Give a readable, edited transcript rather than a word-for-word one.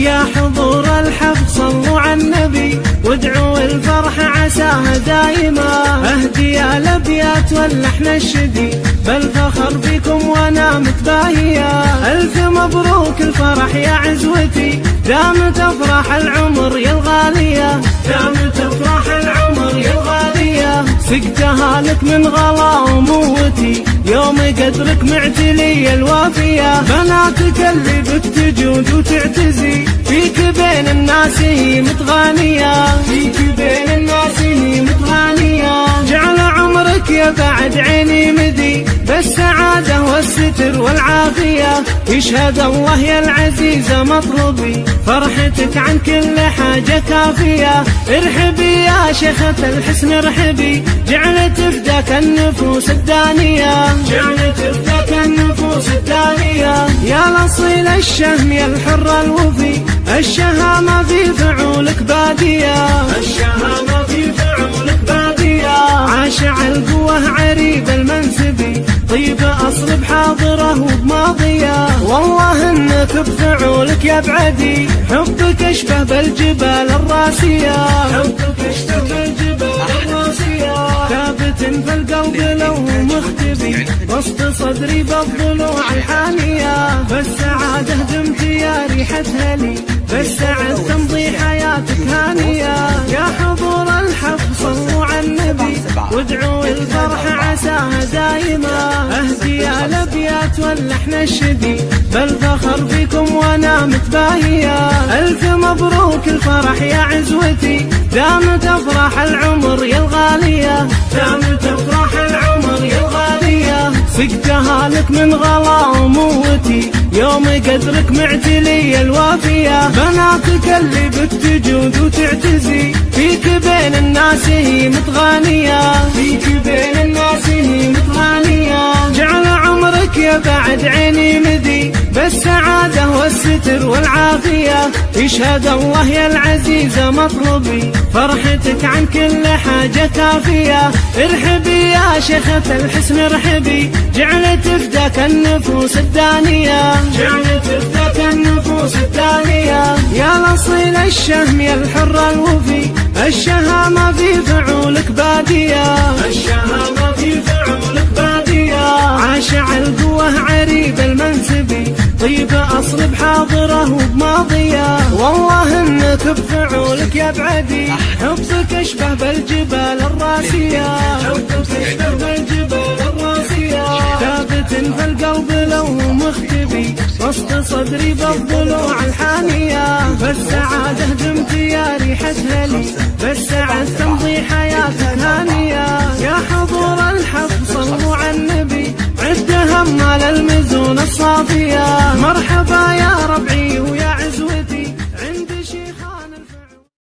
يا حضور الحفل صلوا على النبي وادعوا الفرح عساها دايما. اهدي الابيات واللحن الشدي بالفخر فيكم وانا متباهية. الف مبروك الفرح يا عزوتي دامت افراح العمر يا الغالية، دامت افراح العمر يا الغالية. سقتها لك من غلا وموتي يوم قدرك معتلي الوافية. بناتك اللي بك تجود وتعتزي فيك بين الناس هي متغانية، فيك بين الناس هي متغانية. جعل عمرك يا بعد عيني مدي بالسعادة والستر والعافية. يشهد الله يا العزيزة مطلبي فرحتك عن كل حاجة كافية. ارحبي يا شيخة الحسن ارحبي جعلت فداك النفوس الدانية، جعلت فداك النفوس الدانية. يا الأصيل الشهم يا الحر الوفي الشهامة في فعولك بادية، الشهامة في فعولك بادية. عاشع القوة عريب المنسبي طيب أصل بحاضره وبماضية. والله انك بفعولك يا بعدي حبك اشبه بالجبال الراسية، حبك اشبه بالجبال الراسية. ثابت في القلب لو مختبي وسط صدري بالضلوع الحانية. بالسعادة دمت يا ريحتها لي بالسعد تمضي حياتك هانية. يا حضور الحفل صلوا على النبي وادعوا الفرح عساها دايما. اهدي الابيات واللحن الشدي بالفخر فيكم وانا متباهية. الف مبروك الفرح يا عزوتي دامت افراح العمر يا الغالية، دامت افراح العمر يا الغالية. سقتها لك من غلا وموتي يوم قدرك معتلي الوافية. بناتك اللي بك تجود وتعتزي فيك بين الناس هي متغانية، فيك بين الناس هي متغانية. جعل عمرك يا بعد عيني مدي بالسعادة والستر والعافية. يشهد الله يا العزيزة مطلبي فرحتك عن كل حاجة كافية. ارحبي يا شيخة الحسن ارحبي جعلت فداك النفوس الدانية، جعلت فداك النفوس الدانية. يا الأصيل الشهم يا الحر الوفي الشهامة في فعولك بادية، الشهامة في فعولك بادية. عاشع القوة عريب المنسبي طيب أصل بحاضره وبماضية. والله انك بفعولك يا بعدي حبك اشبه بالجبال الراسية، حبك اشبه بالجبال الراسية. ثابت في القلب لو مختبي وسط صدري بالضلوع الحانية. بالسعادة دمت يا ريحتها لي بالسعد تمضي حياتك هانية. يا حضور الحفل صلوا على النبي عد همال المزون الصافية. مرحبا يا